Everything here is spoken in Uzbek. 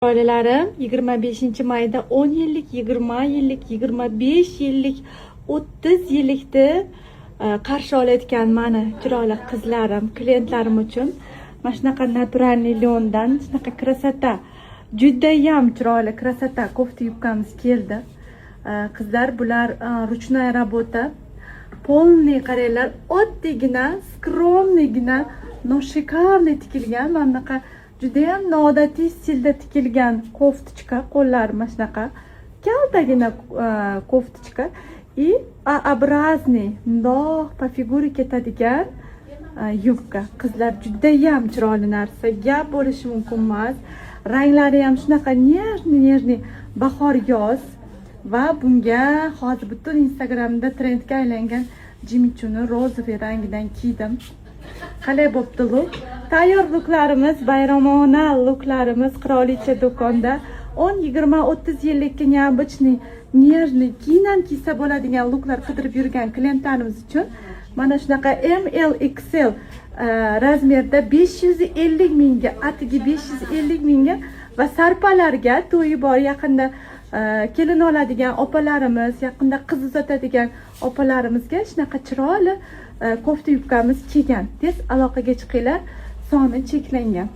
Oilalarim 25 mayda 10 yillik, 20 yillik, 25 yillik, 30 yillikni qarshi olayotgan mani chiroyli qizlarim, klientlarim uchun mana shunaqa naturalniy lyondan shunaqa krasota, judayam chiroyli krasota kofta yubkamiz keldi. Qizlar, bular ruchная работа. Polniy qaranglar, oddiygina, skromniygina, но шикарный tikilgan mana bunaqa judayam noodatiy stilda tikilgan koftichka, qo'llari mana shunaqa kaltagina koftichka и A-образный mundoq по figure ketadigan yubka. Qizlar, judayam chiroyli narsa, gap bo'lishi mumkin emas. Ranglari ham shunaqa нежный bahor yoz va bunga hozir butun Instagramda trendga aylangan jimichuni rozoviy rangidan kiydim. Qalay bo'pti luk? Tayyor luklarimiz, bayramona luklarimiz qirolicha do'konda 10, 20, 30 yillikka необычный, нежный, kiyinam kiysa bo'ladigan luklar qidirib yurgan klientlarimiz uchun mana shunaqa ML XL razmerda 550 mingga, atigi 550 mingga va sarpalarga to'yi bor, yaqinda kelin oladigan opalarimiz, yaqinda qiz uzatadigan opalarimizga shunaqa chiroyli kofta yubkamiz kelgan. Tez aloqaga chiqinglar, soni cheklangan.